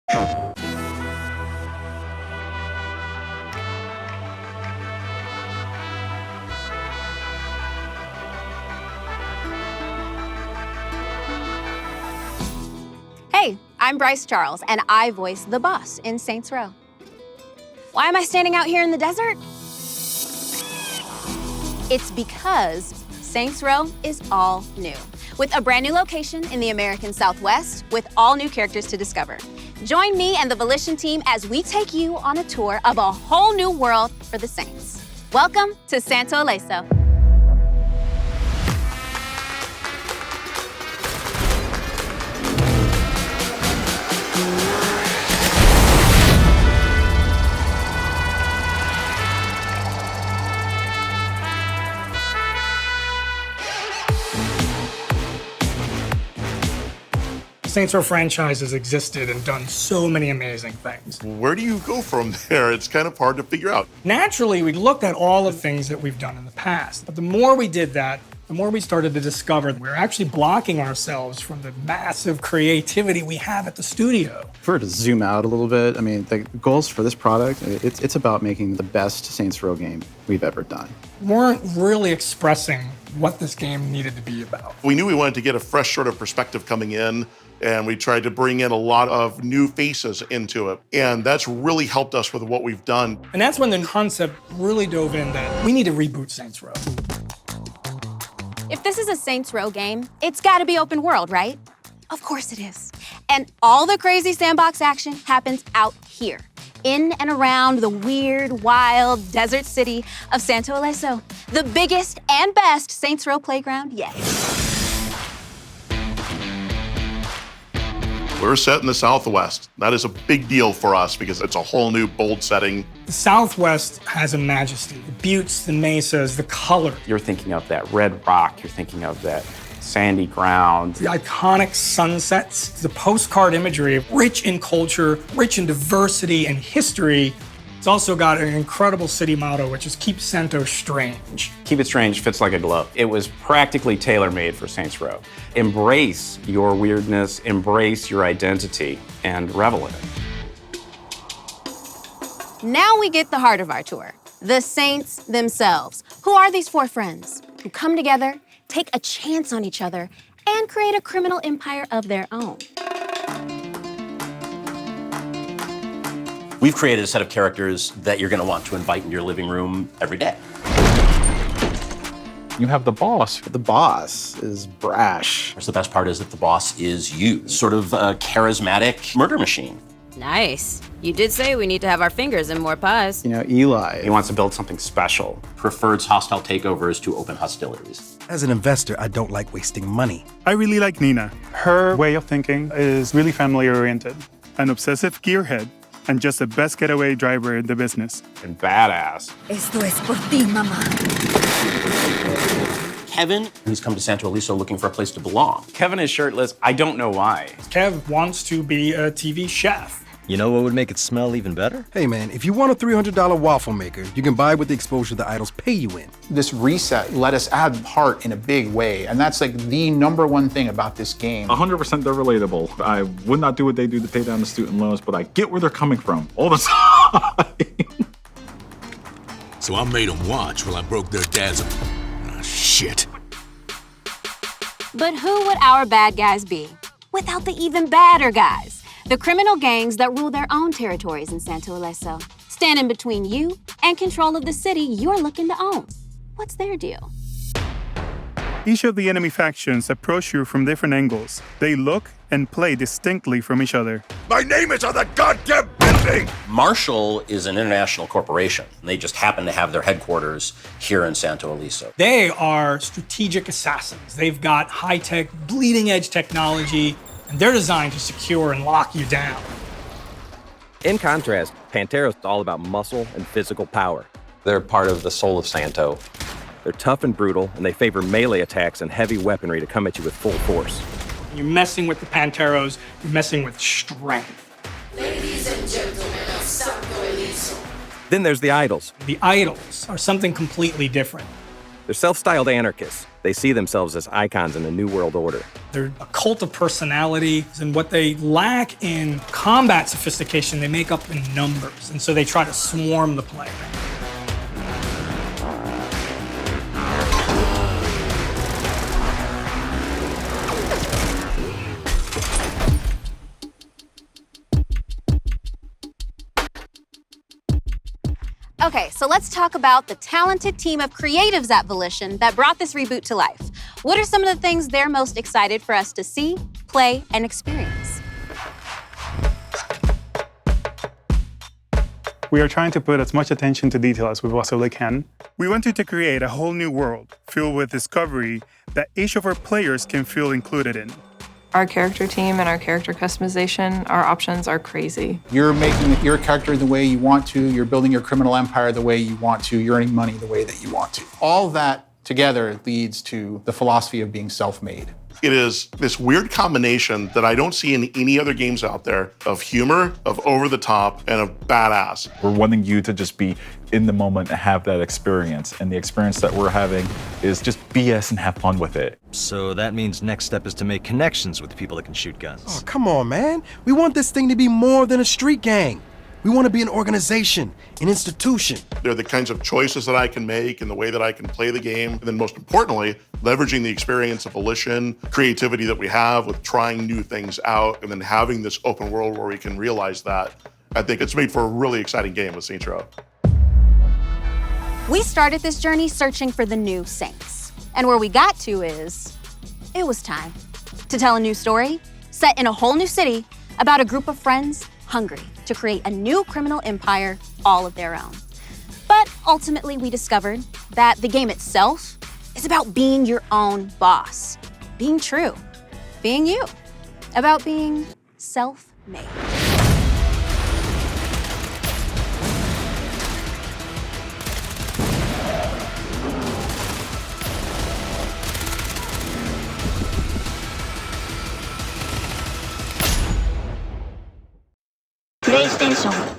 Hey, I'm Bryce Charles, and I voice the boss in Saints Row. Why am I standing out here in the desert? It's because Saints Row is all new, with a brand new location in the American Southwest, with all new characters to discover. Join me and the Volition team as we take you on a tour of a whole new world for the Saints. Welcome to Santo Ileso. Saints Row franchise has existed and done so many amazing things. Where do you go from there? It's kind of hard to figure out. Naturally, we looked at all the things that we've done in the past. But the more we did that, the more we started to discover we're actually blocking ourselves from the massive creativity we have at the studio. If we were to zoom out a little bit, I mean, the goals for this product, it's about making the best Saints Row game we've ever done. We weren't really expressing what this game needed to be about. We knew we wanted to get a fresh sort of perspective coming in, and we tried to bring in a lot of new faces into it. And that's really helped us with what we've done. And that's when the concept really dove in that we need to reboot Saints Row. If this is a Saints Row game, it's gotta be open world, right? Of course it is. And all the crazy sandbox action happens out here, in and around the weird, wild desert city of Santo Ileso, the biggest and best Saints Row playground yet. We're set in the Southwest. That is a big deal for us because it's a whole new, bold setting. The Southwest has a majesty. The buttes, the mesas, the color. You're thinking of that red rock, you're thinking of that sandy ground. The iconic sunsets, the postcard imagery, rich in culture, rich in diversity and history. It's also got an incredible city motto, which is keep Santo strange. Keep it strange fits like a glove. It was practically tailor-made for Saints Row. Embrace your weirdness, embrace your identity, and revel in it. Now we get the heart of our tour, the Saints themselves. Who are these four friends who come together, take a chance on each other, and create a criminal empire of their own? We've created a set of characters that you're going to want to invite into your living room every day. You have the boss. The boss is brash. The best part is that the boss is you, sort of a charismatic murder machine. Nice. You did say we need to have our fingers in more pies. You know, Eli. He wants to build something special. Prefers hostile takeovers to open hostilities. As an investor, I don't like wasting money. I really like Nina. Her way of thinking is really family-oriented, an obsessive gearhead, and just the best getaway driver in the business. And badass. Esto es por ti, mamá. Kevin, he's come to Santo Ileso looking for a place to belong. Kevin is shirtless. I don't know why. Kev wants to be a TV chef. You know what would make it smell even better? Hey man, if you want a $300 waffle maker, you can buy with the exposure the idols pay you in. This reset let us add heart in a big way, and that's like the number one thing about this game. 100% they're relatable. I would not do what they do to pay down the student loans, but I get where they're coming from all the time. So I made them watch while I broke their dad's... Oh, shit. But who would our bad guys be without the even badder guys? The criminal gangs that rule their own territories in Santo Ileso, standing between you and control of the city you're looking to own. What's their deal? Each of the enemy factions approach you from different angles. They look and play distinctly from each other. My name is on the goddamn building! Marshall is an international corporation. They just happen to have their headquarters here in Santo Ileso. They are strategic assassins. They've got high-tech, bleeding-edge technology, and they're designed to secure and lock you down. In contrast, Panteros is all about muscle and physical power. They're part of the soul of Santo. They're tough and brutal, and they favor melee attacks and heavy weaponry to come at you with full force. You're messing with the Panteros, you're messing with strength. Ladies and gentlemen of Santo Ileso. Then there's the idols. The idols are something completely different. They're self-styled anarchists. They see themselves as icons in a new world order. They're a cult of personality, and what they lack in combat sophistication, they make up in numbers, and so they try to swarm the player. Okay, so let's talk about the talented team of creatives at Volition that brought this reboot to life. What are some of the things they're most excited for us to see, play, and experience? We are trying to put as much attention to detail as we possibly can. We wanted to create a whole new world filled with discovery that each of our players can feel included in. Our character team and our character customization, our options are crazy. You're making your character the way you want to, you're building your criminal empire the way you want to, you're earning money the way that you want to. All that together leads to the philosophy of being self-made. It is this weird combination that I don't see in any other games out there of humor, of over the top, and of badass. We're wanting you to just be in the moment and have that experience. And the experience that we're having is just BS and have fun with it. So that means next step is to make connections with people that can shoot guns. Oh, come on, man. We want this thing to be more than a street gang. We want to be an organization, an institution. They're the kinds of choices that I can make and the way that I can play the game. And then most importantly, leveraging the experience of Volition, creativity that we have with trying new things out, and then having this open world where we can realize that. I think it's made for a really exciting game with SaintsRow. We started this journey searching for the new Saints. And where we got to is, it was time to tell a new story set in a whole new city about a group of friends hungry to create a new criminal empire all of their own. But ultimately, we discovered that the game itself is about being your own boss, being true, being you, about being self-made. PlayStation